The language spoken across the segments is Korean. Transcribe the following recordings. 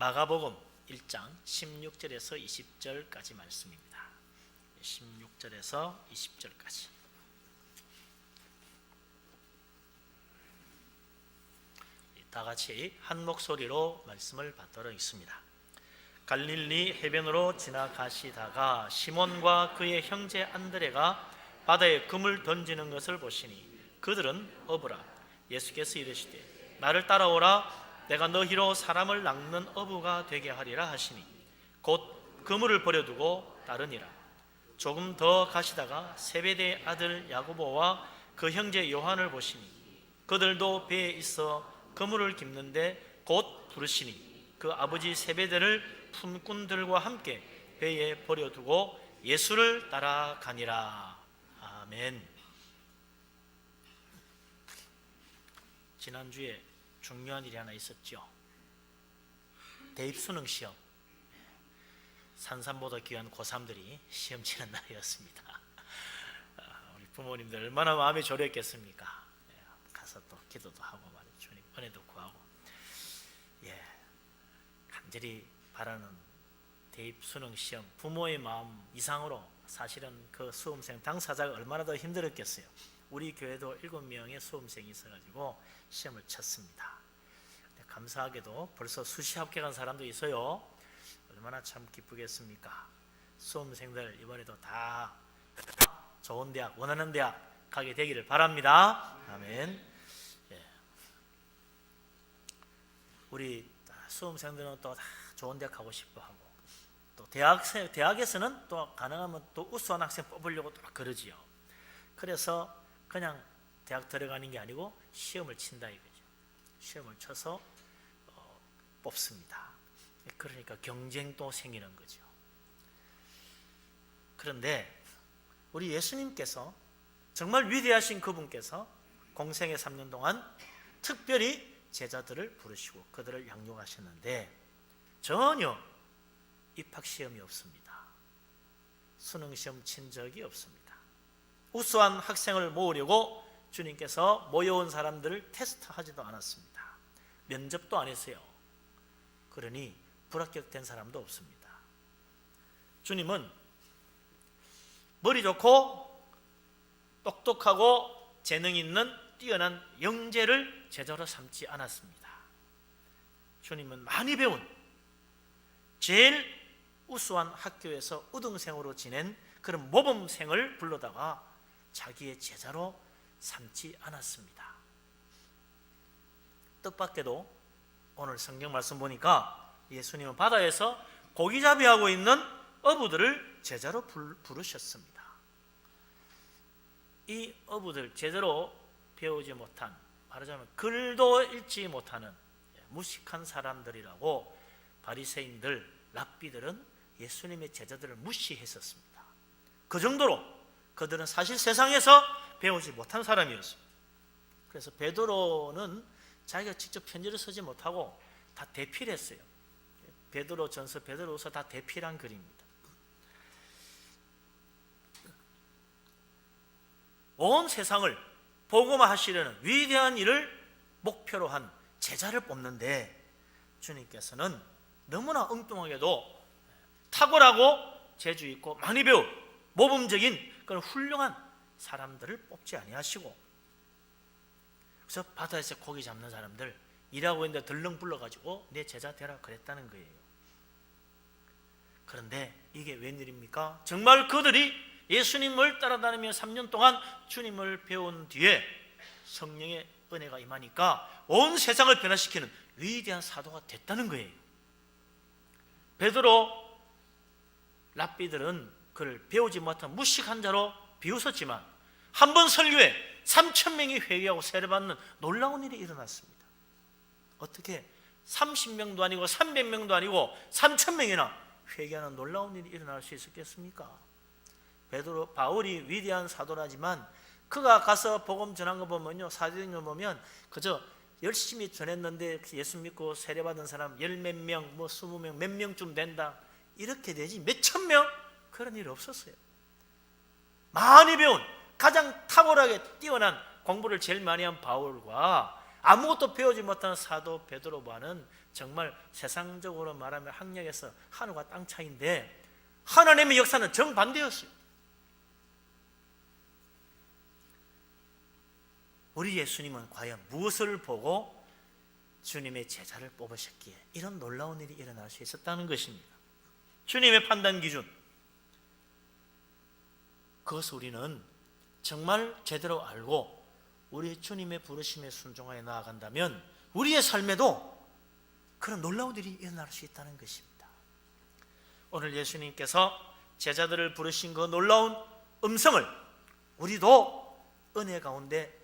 마가복음 1장 16절에서 20절까지 말씀입니다. 16절에서 20절까지. 다 같이 한 목소리로 말씀을 받도록 있습니다. 갈릴리 해변으로 지나가시다가 시몬과 그의 형제 안드레가 바다에 금을 던지는 것을 보시니 그들은 어부라. 예수께서 이르시되 나를 따라오라. 내가 너희로 사람을 낚는 어부가 되게 하리라 하시니 곧 그물을 버려두고 따르니라. 조금 더 가시다가 세베대의 아들 야고보와 그 형제 요한을 보시니 그들도 배에 있어 그물을 깁는데 곧 부르시니 그 아버지 세베대를 품꾼들과 함께 배에 버려두고 예수를 따라가니라. 아멘. 지난주에 중요한 일이 하나 있었죠. 대입 수능 시험. 산삼보다 귀한 고3들이 시험 치는 날이었습니다. 우리 부모님들 얼마나 마음이 졸였겠습니까? 가서 또 기도도 하고 말이죠. 주님 은혜도 구하고. 간절히 바라는 대입 수능 시험. 부모의 마음 이상으로 사실은 그 수험생 당사자가 얼마나 더 힘들었겠어요. 우리 교회도 7명의 수험생이 있어가지고 시험을 쳤습니다. 감사하게도 벌써 수시 합격한 사람도 있어요. 얼마나 참 기쁘겠습니까? 수험생들 이번에도 다 좋은 대학, 원하는 대학 가게 되기를 바랍니다. 아멘. 우리 수험생들은 또 다 좋은 대학 가고 싶어 하고, 또 대학에서는 또 가능하면 또 우수한 학생 뽑으려고 또 그러지요. 그래서 그냥 대학 들어가는 게 아니고 시험을 친다 이거죠. 시험을 쳐서 뽑습니다. 그러니까 경쟁도 생기는 거죠. 그런데 우리 예수님께서 정말 위대하신 그분께서 공생의 3년 동안 특별히 제자들을 부르시고 그들을 양육하셨는데 전혀 입학시험이 없습니다. 수능시험 친 적이 없습니다. 우수한 학생을 모으려고 주님께서 모여온 사람들을 테스트하지도 않았습니다. 면접도 안 했어요. 그러니 불합격된 사람도 없습니다. 주님은 머리 좋고 똑똑하고 재능 있는 뛰어난 영재를 제자로 삼지 않았습니다. 주님은 많이 배운 제일 우수한 학교에서 우등생으로 지낸 그런 모범생을 불러다가 자기의 제자로 삼지 않았습니다. 뜻밖에도 오늘 성경 말씀 보니까 예수님은 바다에서 고기잡이하고 있는 어부들을 제자로 부르셨습니다. 이 어부들, 제대로 배우지 못한, 말하자면 글도 읽지 못하는 무식한 사람들이라고 바리새인들, 랍비들은 예수님의 제자들을 무시했었습니다. 그 정도로 그들은 사실 세상에서 배우지 못한 사람이었습니다. 그래서 베드로는 자기가 직접 편지를 쓰지 못하고 다 대필했어요. 베드로전서, 베드로후서 다 대필한 글입니다. 온 세상을 복음화하시려는 위대한 일을 목표로 한 제자를 뽑는데 주님께서는 너무나 엉뚱하게도 탁월하고 재주 있고 많이 배운 모범적인 그런 훌륭한 사람들을 뽑지 아니하시고, 그래서 바다에서 고기 잡는 사람들 일하고 있는데 덜렁 불러가지고 내 제자 되라 그랬다는 거예요. 그런데 이게 웬일입니까? 정말 그들이 예수님을 따라다니며 3년 동안 주님을 배운 뒤에 성령의 은혜가 임하니까 온 세상을 변화시키는 위대한 사도가 됐다는 거예요. 베드로, 랍비들은 그를 배우지 못한 무식한 자로 비웃었지만 한 번 설교에 3,000명이 회개하고 세례받는 놀라운 일이 일어났습니다. 어떻게 30명도 아니고 300명도 아니고 3,000명이나 회개하는 놀라운 일이 일어날 수 있었겠습니까? 베드로, 바울이 위대한 사도라지만 그가 가서 복음 전한 거 보면요, 사도행전 보면 그저 열심히 전했는데 예수 믿고 세례받은 사람 10몇 명, 20명, 몇 명쯤 된다 이렇게 되지 몇천 명 그런 일 없었어요. 많이 배운 가장 탁월하게 뛰어난 공부를 제일 많이 한 바울과 아무것도 배우지 못한 사도 베드로와는 정말 세상적으로 말하면 학력에서 하늘과 땅 차이인데 하나님의 역사는 정반대였어요. 우리 예수님은 과연 무엇을 보고 주님의 제자를 뽑으셨기에 이런 놀라운 일이 일어날 수 있었다는 것입니다. 주님의 판단 기준, 그것을 우리는 정말 제대로 알고 우리 주님의 부르심에 순종하여 나아간다면 우리의 삶에도 그런 놀라운 일이 일어날 수 있다는 것입니다. 오늘 예수님께서 제자들을 부르신 그 놀라운 음성을 우리도 은혜 가운데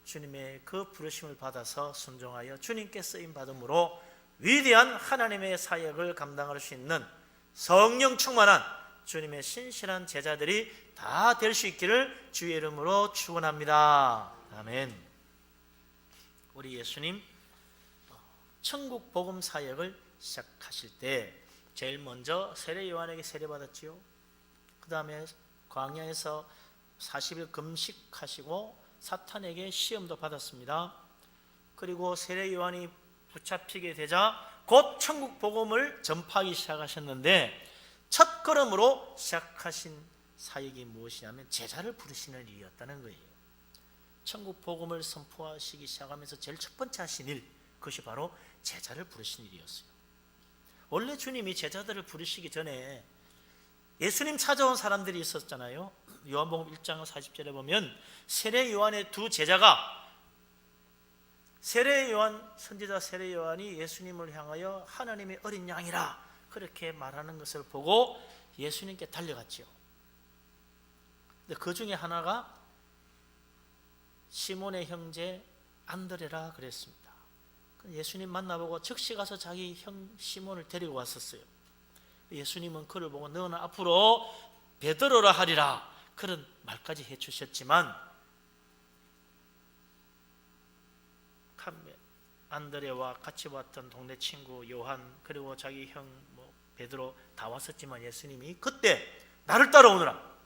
주님의 그 부르심을 받아서 순종하여 주님께 쓰임받음으로 위대한 하나님의 사역을 감당할 수 있는 성령 충만한 주님의 신실한 제자들이 다 될 수 있기를 주의 이름으로 축원합니다. 아멘. 우리 예수님 천국 복음 사역을 시작하실 때 제일 먼저 세례 요한에게 세례받았지요. 그 다음에 광야에서 40일 금식하시고 사탄에게 시험도 받았습니다. 그리고 세례 요한이 붙잡히게 되자 곧 천국 복음을 전파하기 시작하셨는데 첫 걸음으로 시작하신 사역이 무엇이냐면 제자를 부르시는 일이었다는 거예요. 천국 복음을 선포하시기 시작하면서 제일 첫 번째 하신 일, 그것이 바로 제자를 부르신 일이었어요. 원래 주님이 제자들을 부르시기 전에 예수님 찾아온 사람들이 있었잖아요. 요한복음 1장 40절에 보면 세례 요한의 두 제자가, 세례 요한, 선지자 세례 요한이 예수님을 향하여 하나님의 어린 양이라 그렇게 말하는 것을 보고 예수님께 달려갔지요. 근데 그 중에 하나가 시몬의 형제 안드레라 그랬습니다. 예수님 만나보고 즉시 가서 자기 형 시몬을 데리고 왔었어요. 예수님은 그를 보고 너는 앞으로 베드로라 하리라 그런 말까지 해주셨지만 안드레와 같이 왔던 동네 친구 요한 그리고 자기 형 베드로 다 왔었지만 예수님이 그때 나를 따라오너라,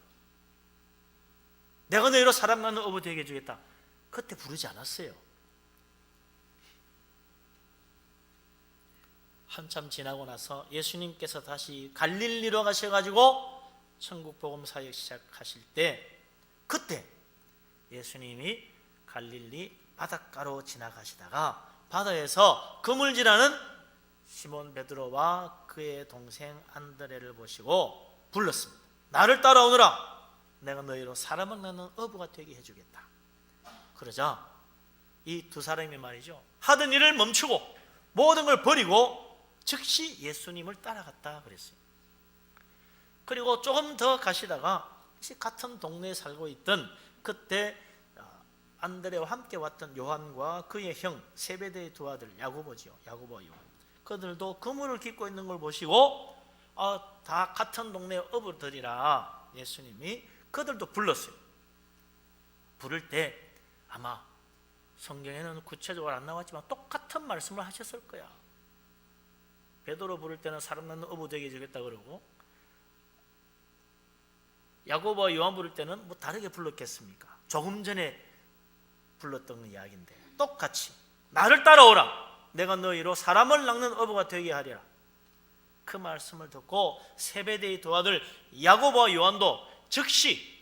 내가 너희로 사람 낳는 어부 되게 해주겠다, 그때 부르지 않았어요. 한참 지나고 나서 예수님께서 다시 갈릴리로 가셔가지고 천국 복음 사역 시작하실 때 그때 예수님이 갈릴리 바닷가로 지나가시다가 바다에서 그물질하는 시몬 베드로와 그의 동생 안드레를 보시고 불렀습니다. 나를 따라오너라, 내가 너희로 사람을 낳는 어부가 되게 해주겠다. 그러자 이 두 사람이 말이죠, 하던 일을 멈추고 모든 걸 버리고 즉시 예수님을 따라갔다 그랬어요. 그리고 조금 더 가시다가 같은 동네에 살고 있던 그때 안드레와 함께 왔던 요한과 그의 형 세베대의 두 아들 야고보지요. 야고보와 요한. 그들도 그물을 깃고 있는 걸 보시고 다 같은 동네 어부들이라 예수님이 그들도 불렀어요. 부를 때 아마 성경에는 구체적으로 안 나왔지만 똑같은 말씀을 하셨을 거야. 베드로 부를 때는 사람 낳는 어부 되게 해주겠다 그러고 야고보와 요한 부를 때는 뭐 다르게 불렀겠습니까? 조금 전에 불렀던 이야기인데 똑같이 나를 따라오라, 내가 너희로 사람을 낳는 어부가 되게 하리라. 그 말씀을 듣고 세베대의 두 아들 야고보와 요한도 즉시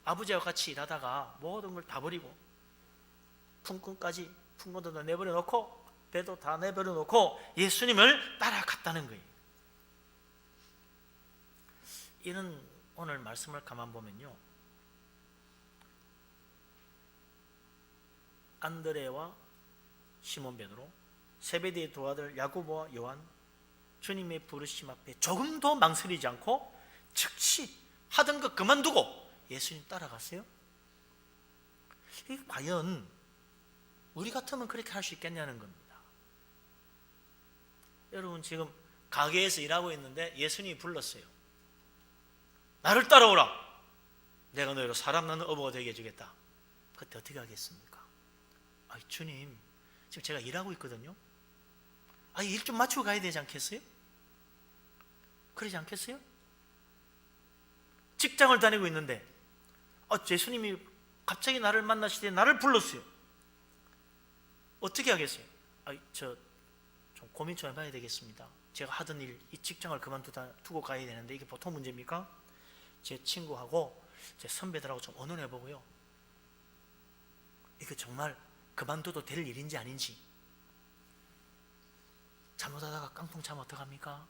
아버지와 같이 일하다가 모든 걸 다 버리고 품꾼까지 품꾼도 다 내버려 놓고 배도 다 내버려 놓고 예수님을 따라갔다는 거예요. 이런 오늘 말씀을 가만 보면요, 안드레와 시몬 베드로, 세베대의 두 아들 야고보와 요한, 주님의 부르심 앞에 조금도 망설이지 않고 즉시 하던 거 그만두고 예수님 따라갔어요. 이게 과연 우리 같으면 그렇게 할 수 있겠냐는 겁니다. 여러분 지금 가게에서 일하고 있는데 예수님이 불렀어요. 나를 따라오라, 내가 너희로 사람 낳는 어부가 되게 해주겠다. 그때 어떻게 하겠습니까? 주님 지금 제가 일하고 있거든요. 일 좀 맞추고 가야 되지 않겠어요? 그러지 않겠어요? 직장을 다니고 있는데 예수님이 갑자기 나를 만나시되 나를 불렀어요. 어떻게 하겠어요? 저 좀 고민 좀 해봐야 되겠습니다. 제가 하던 일, 이 직장을 두고 가야 되는데 이게 보통 문제입니까? 제 친구하고 제 선배들하고 좀 의논해보고요, 이거 정말 그만둬도 될 일인지 아닌지, 잘못하다가 깡통 차면 어떡합니까?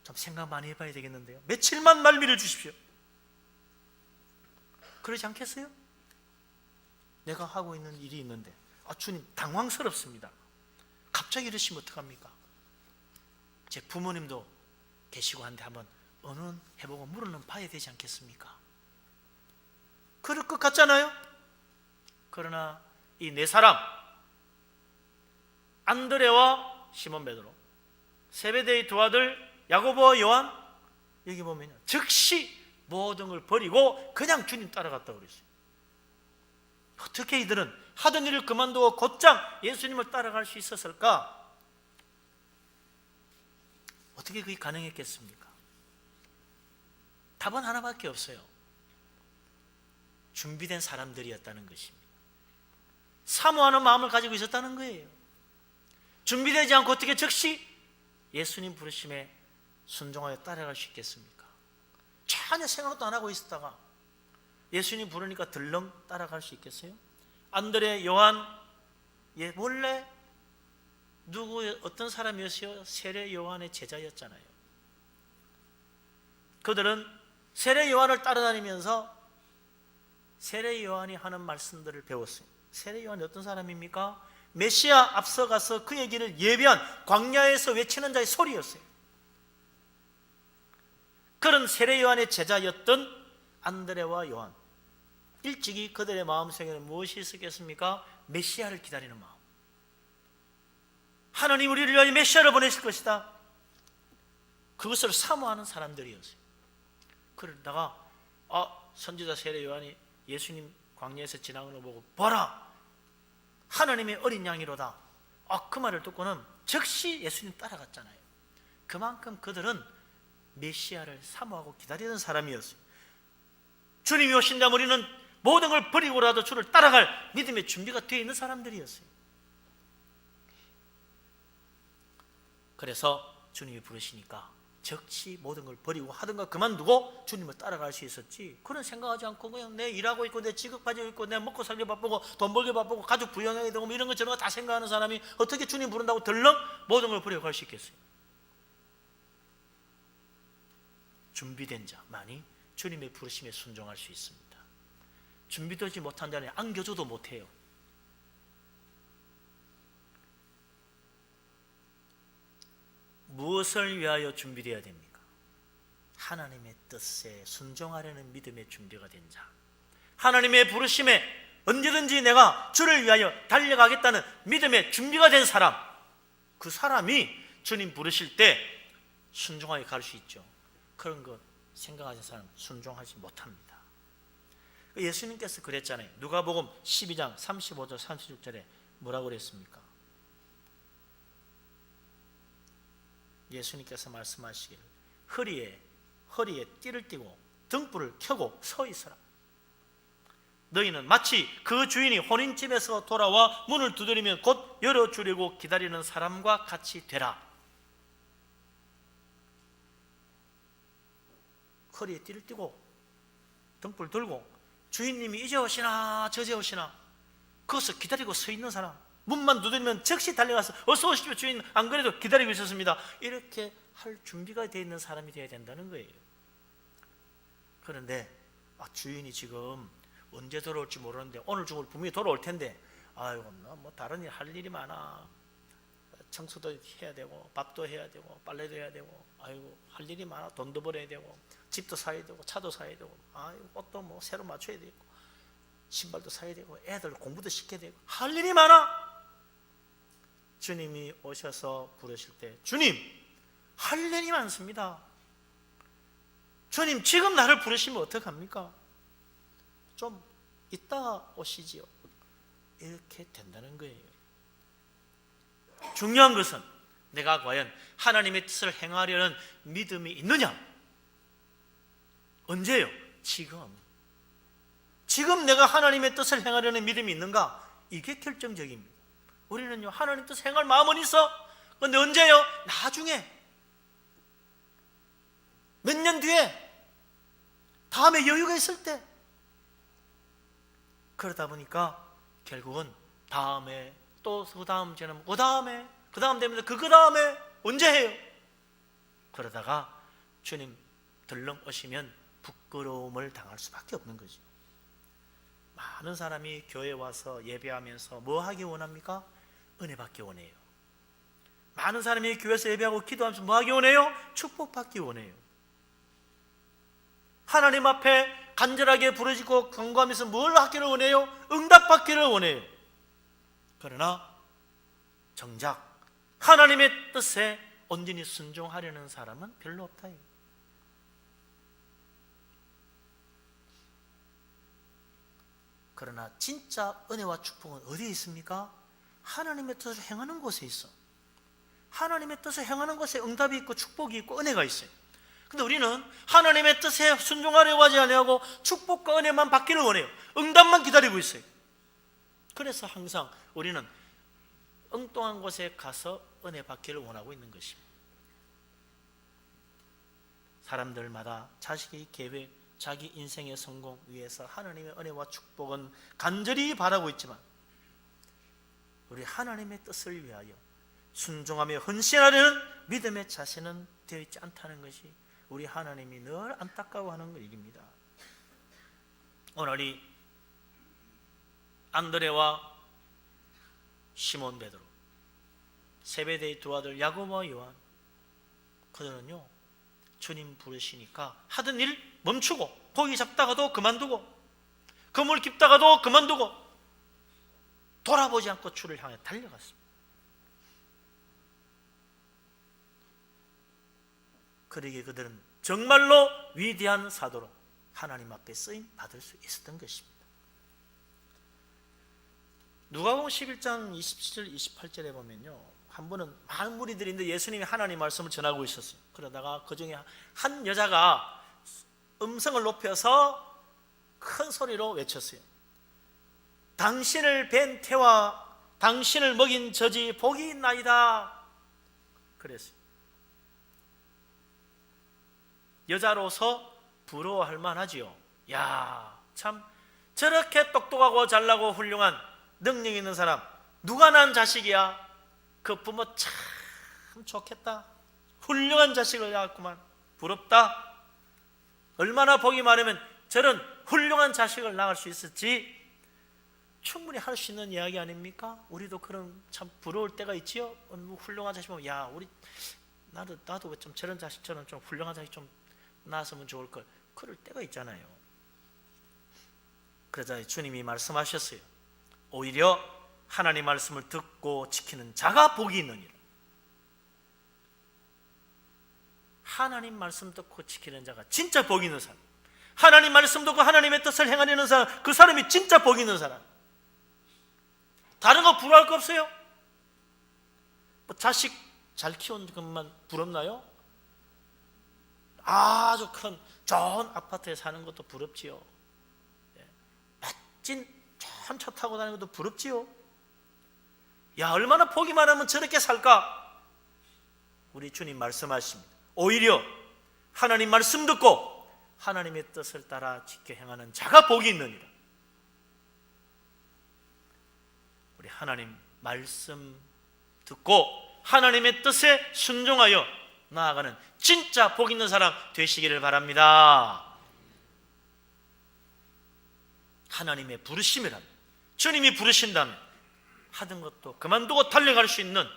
좀 생각 많이 해봐야 되겠는데요. 며칠만 말미를 주십시오. 그러지 않겠어요? 내가 하고 있는 일이 있는데 주님, 당황스럽습니다. 갑자기 이러시면 어떡합니까? 제 부모님도 계시고 한데 한번 의논해보고 물어는 봐야 되지 않겠습니까? 그럴 것 같잖아요. 그러나 이 네 사람, 안드레와 시몬 베드로, 세베대의 두 아들 야고보와 요한, 여기 보면요, 즉시 모든 걸 버리고 그냥 주님 따라갔다고 그랬어요. 어떻게 이들은 하던 일을 그만두고 곧장 예수님을 따라갈 수 있었을까? 어떻게 그게 가능했겠습니까? 답은 하나밖에 없어요. 준비된 사람들이었다는 것입니다. 사모하는 마음을 가지고 있었다는 거예요. 준비되지 않고 어떻게 즉시 예수님 부르심에 순종하여 따라갈 수 있겠습니까? 전혀 생각도 안 하고 있었다가 예수님 부르니까 들렁 따라갈 수 있겠어요? 안드레, 요한, 원래 어떤 사람이었어요? 세례 요한의 제자였잖아요. 그들은 세례 요한을 따라다니면서 세례 요한이 하는 말씀들을 배웠어요. 세례 요한이 어떤 사람입니까? 메시아 앞서가서 그의 길을 예비한 광야에서 외치는 자의 소리였어요. 그런 세례 요한의 제자였던 안드레와 요한, 일찍이 그들의 마음속에는 무엇이 있었겠습니까? 메시아를 기다리는 마음. 하나님 우리를 위하여 메시아를 보내실 것이다, 그것을 사모하는 사람들이었어요. 그러다가 선지자 세례 요한이 예수님 광야에서 지나가는 걸 보고 보라, 하나님의 어린 양이로다, 그 말을 듣고는 즉시 예수님 따라갔잖아요. 그만큼 그들은 메시아를 사모하고 기다리던 사람이었어요. 주님이 오신다면 우리는 모든 걸 버리고라도 주를 따라갈 믿음의 준비가 되어 있는 사람들이었어요. 그래서 주님이 부르시니까 즉시 모든 걸 버리고 하던 걸 그만두고 주님을 따라갈 수 있었지, 그런 생각하지 않고 그냥 내 일하고 있고 내 직업 가지고 있고 내 먹고 살기 바쁘고 돈 벌기 바쁘고 가족 부양해야 되고 이런 거 저런 거 다 생각하는 사람이 어떻게 주님 부른다고 덜렁 모든 걸 버리고 갈 수 있겠어요? 준비된 자만이 주님의 부르심에 순종할 수 있습니다. 준비되지 못한 자는 안겨줘도 못해요. 무엇을 위하여 준비되어야 됩니까? 하나님의 뜻에 순종하려는 믿음의 준비가 된 자, 하나님의 부르심에 언제든지 내가 주를 위하여 달려가겠다는 믿음의 준비가 된 사람, 그 사람이 주님 부르실 때 순종하게 갈 수 있죠. 그런 것 생각하는 사람 순종하지 못합니다. 예수님께서 그랬잖아요. 누가복음 12장 35절 36절에 뭐라고 그랬습니까? 예수님께서 말씀하시기를 허리에 띠를 띠고 등불을 켜고 서 있으라. 너희는 마치 그 주인이 혼인집에서 돌아와 문을 두드리면 곧 열어주려고 기다리는 사람과 같이 되라. 허리에 띠를 띠고 등불 들고 주인님이 이제 오시나 저제 오시나 그것을 기다리고 서 있는 사람, 문만 두드리면 즉시 달려가서 어서 오십시오 주인, 안 그래도 기다리고 있었습니다, 이렇게 할 준비가 되어 있는 사람이 되어야 된다는 거예요. 그런데 주인이 지금 언제 돌아올지 모르는데 오늘 중으로 분명히 돌아올 텐데 아이고 나 뭐 다른 일 할 일이 많아, 청소도 해야 되고 밥도 해야 되고 빨래도 해야 되고 아이고 할 일이 많아, 돈도 벌어야 되고 집도 사야 되고 차도 사야 되고 아이고 옷도 뭐 새로 맞춰야 되고 신발도 사야 되고 애들 공부도 시켜야 되고 할 일이 많아. 주님이 오셔서 부르실 때 주님 할 일이 많습니다, 주님 지금 나를 부르시면 어떡합니까? 좀 이따 오시지요, 이렇게 된다는 거예요. 중요한 것은 내가 과연 하나님의 뜻을 행하려는 믿음이 있느냐? 언제요? 지금 내가 하나님의 뜻을 행하려는 믿음이 있는가? 이게 결정적입니다. 우리는요, 하나님 뜻 행할 마음은 있어. 그런데 언제요? 나중에, 몇 년 뒤에, 다음에 여유가 있을 때. 그러다 보니까 결국은 다음에, 또 그 다음 지나면 그 다음에, 그 다음 되면 그 다음에 언제 해요? 그러다가 주님 들렁 오시면 부끄러움을 당할 수밖에 없는 거죠. 많은 사람이 교회에 와서 예배하면서 뭐 하기 원합니까? 은혜 받기 원해요. 많은 사람이 교회에서 예배하고 기도하면서 뭐 하기 원해요? 축복받기 원해요. 하나님 앞에 간절하게 부르짖고 간구하면서 뭘 하기를 원해요? 응답받기를 원해요. 그러나 정작 하나님의 뜻에 온전히 순종하려는 사람은 별로 없다. 그러나 진짜 은혜와 축복은 어디에 있습니까? 하나님의 뜻을 행하는 곳에 있어. 하나님의 뜻을 행하는 곳에 응답이 있고 축복이 있고 은혜가 있어요. 근데 우리는 하나님의 뜻에 순종하려고 하지 아니하고 축복과 은혜만 받기를 원해요. 응답만 기다리고 있어요. 그래서 항상 우리는 엉뚱한 곳에 가서 은혜 받기를 원하고 있는 것입니다. 사람들마다 자식의 계획, 자기 인생의 성공 위해서 하나님의 은혜와 축복은 간절히 바라고 있지만 우리 하나님의 뜻을 위하여 순종하며 헌신하려는 믿음의 자세는 되어 있지 않다는 것이 우리 하나님이 늘 안타까워하는 일입니다. 오늘 이 안드레와 시몬 베드로, 세베대의 두 아들 야고보와 요한, 그들은요 주님 부르시니까 하던 일 멈추고 고기 잡다가도 그만두고 그물 깁다가도 그만두고 돌아보지 않고 주를 향해 달려갔습니다. 그러기에 그들은 정말로 위대한 사도로 하나님 앞에 쓰임 받을 수 있었던 것입니다. 누가복음 11장 27절 28절에 보면요, 한 분은 많은 무리들인데 예수님이 하나님 말씀을 전하고 있었어요. 그러다가 그 중에 한 여자가 음성을 높여서 큰 소리로 외쳤어요. 당신을 뵌 태와 당신을 먹인 젖이 복이 있나이다. 그랬어요. 여자로서 부러워할 만하지요. 야, 참 저렇게 똑똑하고 잘나고 훌륭한 능력 있는 사람 누가 난 자식이야. 그 부모 참 좋겠다. 훌륭한 자식을 낳았구만. 부럽다. 얼마나 복이 많으면 저런 훌륭한 자식을 낳을 수 있었지. 충분히 할 수 있는 이야기 아닙니까? 우리도 그런 참 부러울 때가 있지요. 훌륭한 자식 보면 야, 우리 나도 좀 저런 자식처럼 좀 훌륭한 자식 좀 낳았으면 좋을 걸. 그럴 때가 있잖아요. 그러자 주님이 말씀하셨어요. 오히려 하나님 말씀을 듣고 지키는 자가 복이 있느니라. 하나님 말씀 듣고 지키는 자가 진짜 복이 있는 사람, 하나님 말씀 듣고 하나님의 뜻을 행하려는 사람, 그 사람이 진짜 복이 있는 사람. 다른 거 부러워할 거 없어요? 뭐 자식 잘 키운 것만 부럽나요? 아주 큰 좋은 아파트에 사는 것도 부럽지요. 멋진 좋은 차 타고 다니는 것도 부럽지요. 야, 얼마나 복이 많으면 저렇게 살까? 우리 주님 말씀하십니다. 오히려 하나님 말씀 듣고 하나님의 뜻을 따라 지켜 행하는 자가 복이 있느니라. 우리 하나님 말씀 듣고 하나님의 뜻에 순종하여 나아가는 진짜 복 있는 사람 되시기를 바랍니다. 하나님의 부르심이라면, 주님이 부르신다면 하던 것도 그만두고 달려갈 수 있는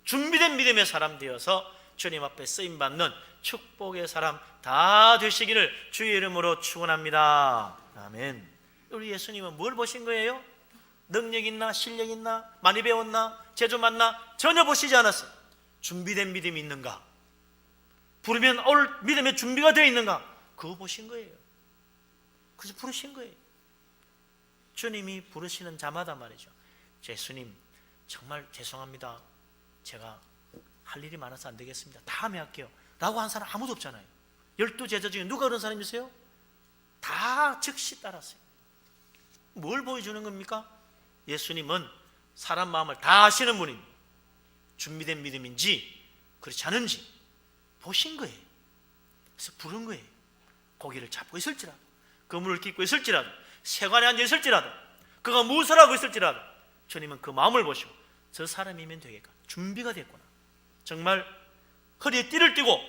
준비된 믿음의 사람 되어서 주님 앞에 쓰임받는 축복의 사람 다 되시기를 주의 이름으로 축원합니다. 아멘. 우리 예수님은 뭘 보신 거예요? 능력 있나? 실력 있나? 많이 배웠나? 재주 많나? 전혀 보시지 않았어요. 준비된 믿음이 있는가? 부르면 올 믿음의 준비가 되어 있는가? 그거 보신 거예요. 그래서 부르신 거예요. 주님이 부르시는 자마다 말이죠. 예수님 정말 죄송합니다. 제가 할 일이 많아서 안 되겠습니다. 다음에 할게요 라고 한 사람 아무도 없잖아요. 12제자 중에 누가 그런 사람이세요? 다 즉시 따랐어요. 뭘 보여주는 겁니까? 예수님은 사람 마음을 다 아시는 분입니다. 준비된 믿음인지 그렇지 않은지 보신 거예요. 그래서 부른 거예요. 고기를 잡고 있을지라도, 그물을 깃고 있을지라도, 세관에 앉아 있을지라도, 그가 무엇을 하고 있을지라도 주님은 그 마음을 보시고 저 사람이면 되겠까, 준비가 됐구나, 정말 허리에 띠를 띠고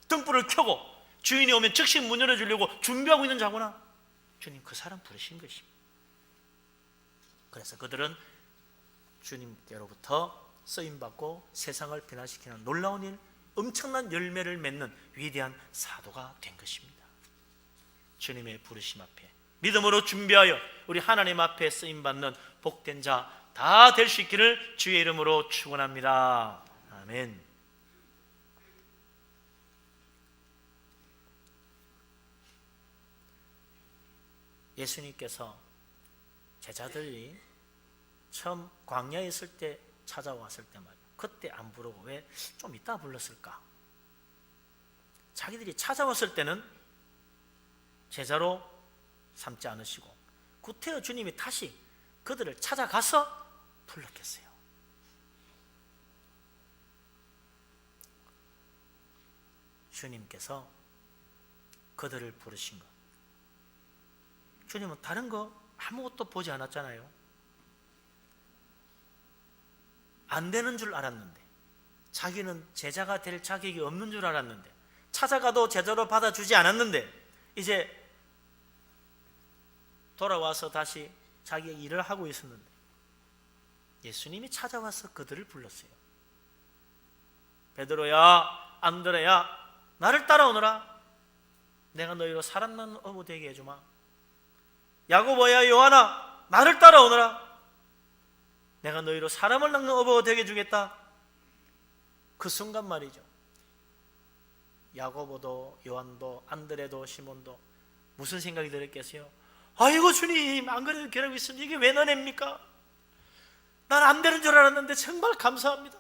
등불을 켜고 주인이 오면 즉시 문 열어주려고 준비하고 있는 자구나. 주님 그 사람 부르신 것입니다. 그래서 그들은 주님께로부터 쓰임받고 세상을 변화시키는 놀라운 일, 엄청난 열매를 맺는 위대한 사도가 된 것입니다. 주님의 부르심 앞에 믿음으로 준비하여 우리 하나님 앞에 쓰임받는 복된 자 다 될 수 있기를 주의 이름으로 축원합니다. 아멘. 예수님께서 제자들이 처음 광야에 있을 때 찾아왔을 때 말이에요. 그때 안 부르고 왜 좀 이따 불렀을까? 자기들이 찾아왔을 때는 제자로 삼지 않으시고 구태여 주님이 다시 그들을 찾아가서 불렀겠어요. 주님께서 그들을 부르신 것, 주님은 다른 거 아무것도 보지 않았잖아요. 안 되는 줄 알았는데, 자기는 제자가 될 자격이 없는 줄 알았는데, 찾아가도 제자로 받아주지 않았는데, 이제 돌아와서 다시 자기의 일을 하고 있었는데 예수님이 찾아와서 그들을 불렀어요. 베드로야, 안드레야, 나를 따라오너라. 내가 너희로 사람 낳는 어부 되게 해주마. 야고보야, 요한아, 나를 따라오너라. 내가 너희로 사람을 낳는 어부가 되게 해주겠다. 그 순간 말이죠, 야고보도 요한도 안드레도 시몬도 무슨 생각이 들었겠어요? 아이고 주님, 안 그래도 결하고 있으면 이게 왜 너냅니까? 난 안 되는 줄 알았는데 정말 감사합니다,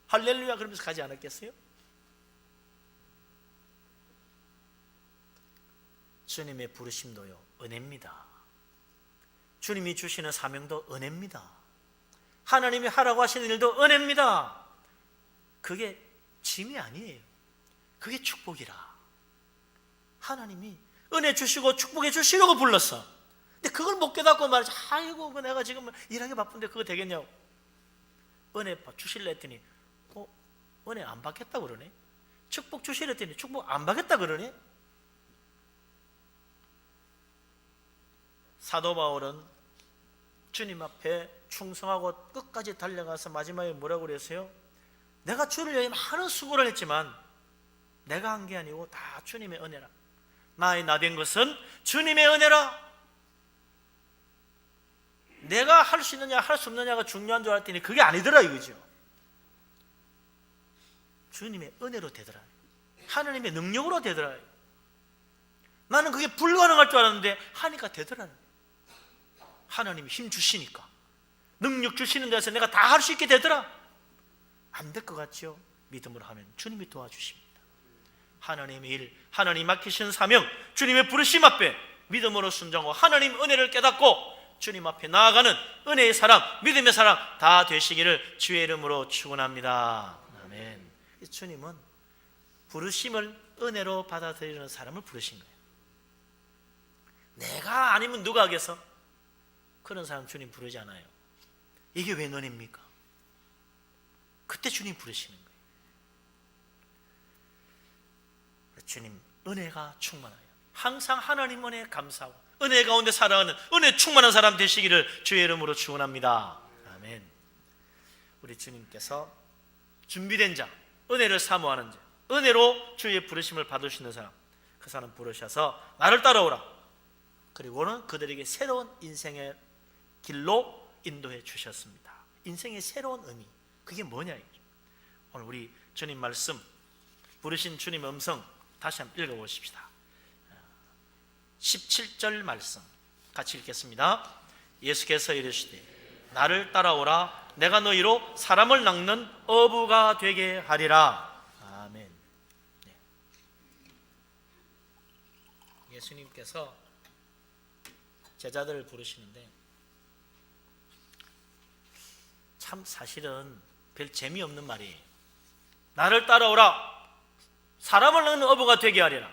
할렐루야 그러면서 가지 않았겠어요? 주님의 부르심도요 은혜입니다. 주님이 주시는 사명도 은혜입니다. 하나님이 하라고 하시는 일도 은혜입니다. 그게 짐이 아니에요. 그게 축복이라. 하나님이 은혜 주시고 축복해 주시려고 불렀어. 근데 그걸 못 깨닫고 말이지, 아이고 내가 지금 일하기 바쁜데 그거 되겠냐고. 은혜 주실래 했더니 은혜 안 받겠다 그러네. 축복 주실래 했더니 축복 안 받겠다 그러네. 사도 바울은 주님 앞에 충성하고 끝까지 달려가서 마지막에 뭐라고 그랬어요? 내가 주를 위해 많은 수고를 했지만 내가 한 게 아니고 다 주님의 은혜라. 나의 나 된 것은 주님의 은혜라. 내가 할 수 있느냐 할 수 없느냐가 중요한 줄 알았더니 그게 아니더라 이거죠. 주님의 은혜로 되더라. 하나님의 능력으로 되더라. 나는 그게 불가능할 줄 알았는데 하니까 되더라. 하나님이 힘 주시니까, 능력 주시는 데서 내가 다 할 수 있게 되더라. 안 될 것 같죠? 믿음으로 하면 주님이 도와주십니다. 하나님의 일, 하나님 맡기신 사명, 주님의 부르심 앞에 믿음으로 순종하고 하나님 은혜를 깨닫고 주님 앞에 나아가는 은혜의 사람, 믿음의 사람 다 되시기를 주의 이름으로 축원합니다. 아멘. 주님은 부르심을 은혜로 받아들이는 사람을 부르신 거예요. 내가 아니면 누가 하겠어? 그런 사람 주님 부르지 않아요. 이게 왜 너입니까? 그때 주님 부르시는 거예요. 주님 은혜가 충만하여 항상 하나님 은혜에 감사하고 은혜 가운데 살아가는 은혜 충만한 사람 되시기를 주의 이름으로 축원합니다. 아멘. 우리 주님께서 준비된 자, 은혜를 사모하는 자, 은혜로 주의 부르심을 받을 수 있는 사람, 그 사람 부르셔서 나를 따라오라. 그리고는 그들에게 새로운 인생의 길로 인도해 주셨습니다. 인생의 새로운 의미, 그게 뭐냐 이죠. 오늘 우리 주님 말씀, 부르신 주님의 음성 다시 한번 읽어보십시다. 17절 말씀 같이 읽겠습니다. 예수께서 이르시되 나를 따라오라. 내가 너희로 사람을 낚는 어부가 되게 하리라. 아멘. 네. 예수님께서 제자들을 부르시는데 참 사실은 별 재미없는 말이에요. 나를 따라오라. 사람을 낳는 어부가 되게 하리라.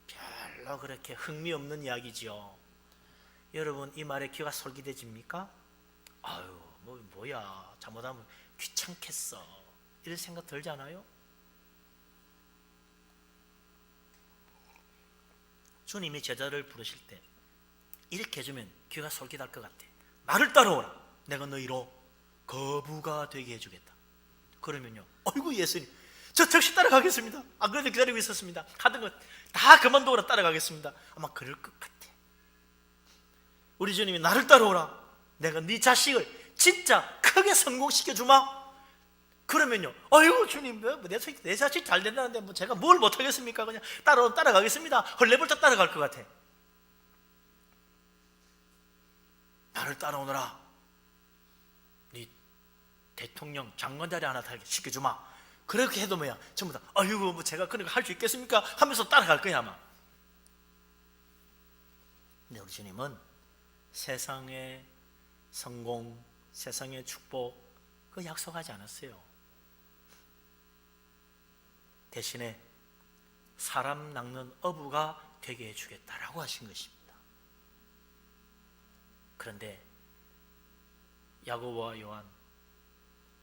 별로 그렇게 흥미없는 이야기지요. 여러분, 이 말에 귀가 솔깃해집니까? 아유, 뭐야, 잘못하면 귀찮겠어, 이런 생각 들지 않아요? 주님이 제자를 부르실 때 이렇게 해주면 귀가 솔깃할 것 같아. 나를 따라오라. 내가 너희로 거부가 되게 해주겠다. 그러면요, 어이구 예수님, 저 즉시 따라가겠습니다. 안 그래도 기다리고 있었습니다. 하던 것 다 그만두고 따라가겠습니다. 아마 그럴 것 같아. 우리 주님이 나를 따라오라. 내가 네 자식을 진짜 크게 성공시켜 주마. 그러면요, 어이구 주님, 내 자식 잘 된다는데 뭐 제가 뭘 못하겠습니까? 그냥 따라가겠습니다. 헐레벌떡 따라갈 것 같아. 나를 따라오너라. 네 대통령 장관 자리 하나 타게 시켜주마. 그렇게 해도 뭐야, 전부 다 아이고 뭐 제가 그런 거 할 수 있겠습니까? 하면서 따라갈 거야 아마. 근데 우리 주님은 세상의 성공, 세상의 축복 그거 약속하지 않았어요. 대신에 사람 낚는 어부가 되게 해주겠다라고 하신 것입니다. 그런데 야고보와 요한,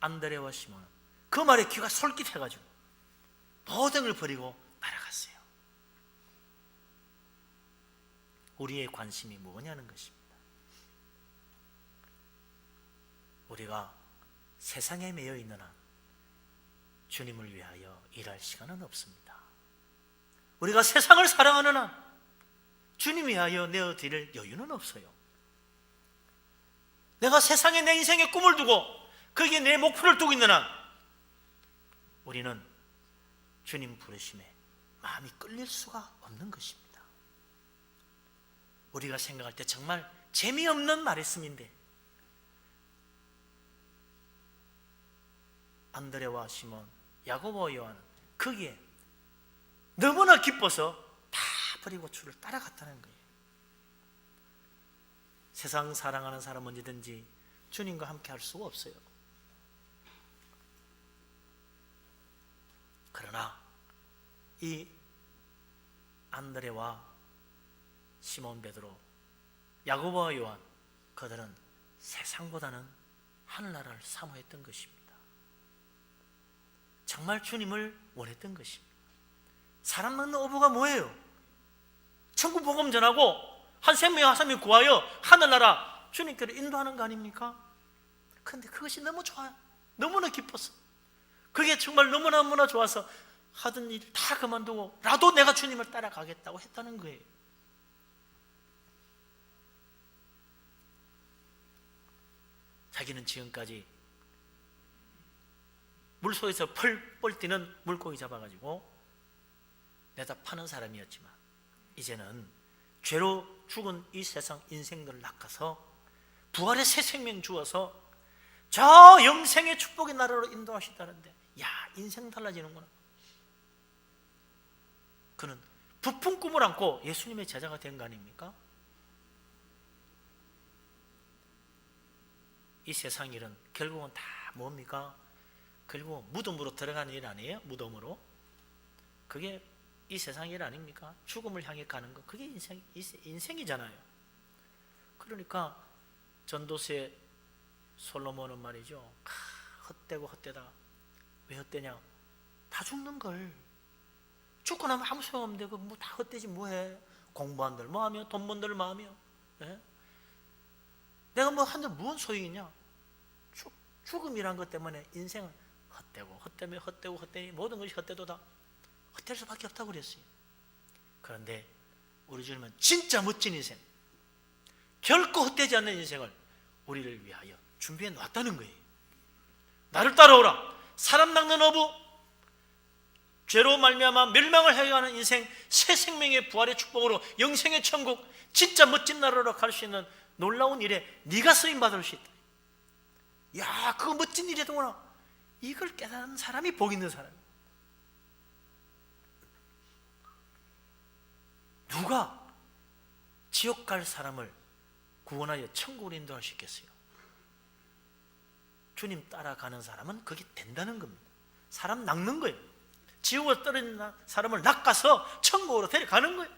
안드레와 시몬은 그 말에 귀가 솔깃해가지고 모든 걸 버리고 따라갔어요. 우리의 관심이 뭐냐는 것입니다. 우리가 세상에 매여 있는 한 주님을 위하여 일할 시간은 없습니다. 우리가 세상을 사랑하는 한 주님 위하여 내어드릴 여유는 없어요. 내가 세상에 내 인생의 꿈을 두고 거기에 내 목표를 두고 있는 한 우리는 주님 부르심에 마음이 끌릴 수가 없는 것입니다. 우리가 생각할 때 정말 재미없는 말씀인데 안드레와 시몬, 야고보와 요한은 거기에 너무나 기뻐서 다 버리고 주를 따라갔다는 거예요. 세상 사랑하는 사람은 언제든지 주님과 함께 할 수가 없어요. 그러나 이 안드레와 시몬 베드로, 야고보와 요한, 그들은 세상보다는 하늘나라를 사모했던 것입니다. 정말 주님을 원했던 것입니다. 사람 낳는 어부가 뭐예요? 천국 복음 전하고 한 생명 한 사람이 구하여 하늘나라 주님께로 인도하는 거 아닙니까? 그런데 그것이 너무 좋아요. 너무나 기뻤어. 그게 정말 너무나 좋아서 하던 일 다 그만두고 라도 내가 주님을 따라가겠다고 했다는 거예요. 자기는 지금까지 물속에서 펄펄 뛰는 물고기 잡아가지고 내다 파는 사람이었지만 이제는 죄로 죽은 이 세상 인생들을 낚아서 부활의 새 생명 주어서 저 영생의 축복의 나라로 인도하시다는데, 야, 인생 달라지는구나. 그는 부푼 꿈을 안고 예수님의 제자가 된 거 아닙니까? 이 세상 일은 결국은 다 뭡니까? 결국 무덤으로 들어가는 일 아니에요? 무덤으로. 그게 이 세상 일 아닙니까? 죽음을 향해 가는 거. 그게 인생이잖아요. 그러니까 전도서의 솔로몬은 말이죠, 헛되고 헛되다. 왜 헛되냐? 다 죽는 걸. 죽고 나면 아무 소용없는데 뭐 다 헛되지 뭐해. 공부한들 뭐하며 돈 번들 뭐하며. 예? 내가 뭐 한들 무슨 소용이냐? 죽음이란 것 때문에 인생은 헛되니 모든 것이 헛되도다. 헛될 수밖에 없다고 그랬어요. 그런데 우리 주님은 진짜 멋진 인생, 결코 헛되지 않는 인생을 우리를 위하여 준비해 놨다는 거예요. 나를 따라오라. 사람 낚는 어부, 죄로 말미암아 멸망을 해가는 인생, 새 생명의 부활의 축복으로 영생의 천국, 진짜 멋진 나라로 갈 수 있는 놀라운 일에 네가 쓰임받을 수 있다. 야, 그거 멋진 일이더구나. 이걸 깨닫는 사람이 복 있는 사람이에요. 누가 지옥 갈 사람을 구원하여 천국으로 인도할 수 있겠어요? 주님 따라가는 사람은 그게 된다는 겁니다. 사람 낚는 거예요. 지옥으로 떨어진 사람을 낚아서 천국으로 데려가는 거예요.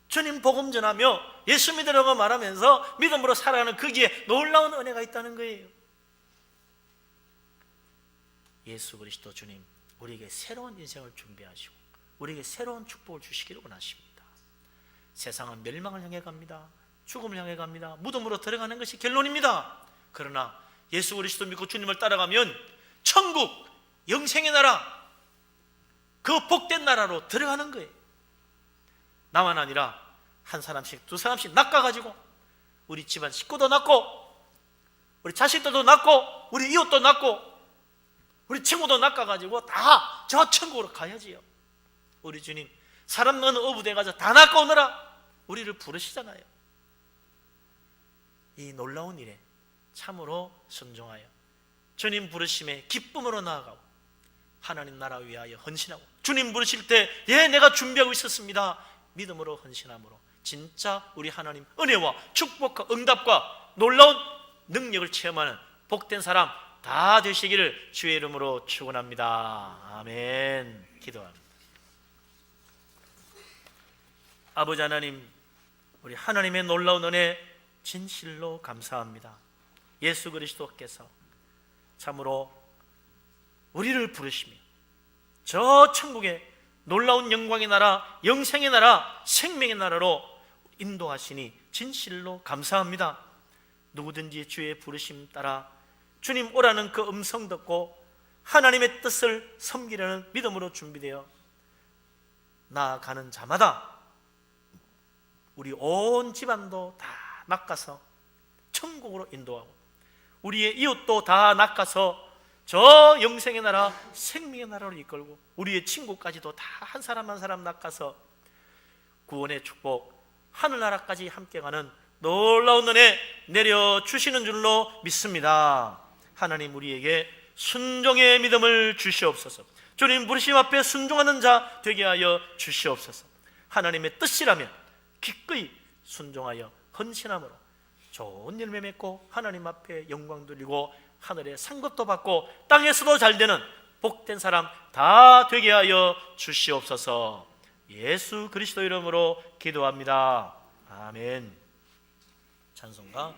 주님 복음 전하며 예수 믿으라고 말하면서 믿음으로 살아가는 거기에 놀라운 은혜가 있다는 거예요. 예수 그리스도 주님 우리에게 새로운 인생을 준비하시고 우리에게 새로운 축복을 주시기를 원하십니다. 세상은 멸망을 향해 갑니다. 죽음을 향해 갑니다. 무덤으로 들어가는 것이 결론입니다. 그러나 예수 그리스도 믿고 주님을 따라가면 천국, 영생의 나라, 그 복된 나라로 들어가는 거예요. 나만 아니라 한 사람씩 두 사람씩 낚아가지고 우리 집안 식구도 낚고 우리 자식들도 낚고 우리 이웃도 낚고 우리 친구도 낚아가지고 다 저 천국으로 가야지요. 우리 주님 사람 넣는 어부대 가서 다 낚아오느라 우리를 부르시잖아요. 이 놀라운 일에 참으로 순종하여 주님 부르심에 기쁨으로 나아가고 하나님 나라 위하여 헌신하고 주님 부르실 때 예 내가 준비하고 있었습니다 믿음으로 헌신함으로 진짜 우리 하나님 은혜와 축복과 응답과 놀라운 능력을 체험하는 복된 사람 다 되시기를 주의 이름으로 축원합니다. 아멘. 기도합니다. 아버지 하나님, 우리 하나님의 놀라운 은혜 진실로 감사합니다. 예수 그리스도께서 참으로 우리를 부르시며 저 천국의 놀라운 영광의 나라, 영생의 나라, 생명의 나라로 인도하시니 진실로 감사합니다. 누구든지 주의 부르심 따라 주님 오라는 그 음성 듣고 하나님의 뜻을 섬기려는 믿음으로 준비되어 나아가는 자마다 우리 온 집안도 다 낚아서 천국으로 인도하고 우리의 이웃도 다 낚아서 저 영생의 나라, 생명의 나라로 이끌고 우리의 친구까지도 다 한 사람 한 사람 낚아서 구원의 축복, 하늘나라까지 함께 가는 놀라운 은혜 내려주시는 줄로 믿습니다. 하나님 우리에게 순종의 믿음을 주시옵소서. 주님 부르심 앞에 순종하는 자 되게 하여 주시옵소서. 하나님의 뜻이라면 기꺼이 순종하여 헌신함으로 좋은 열매 맺고 하나님 앞에 영광 돌리고 하늘의 상급도 받고 땅에서도 잘 되는 복된 사람 다 되게 하여 주시옵소서. 예수 그리스도 이름으로 기도합니다. 아멘. 찬송가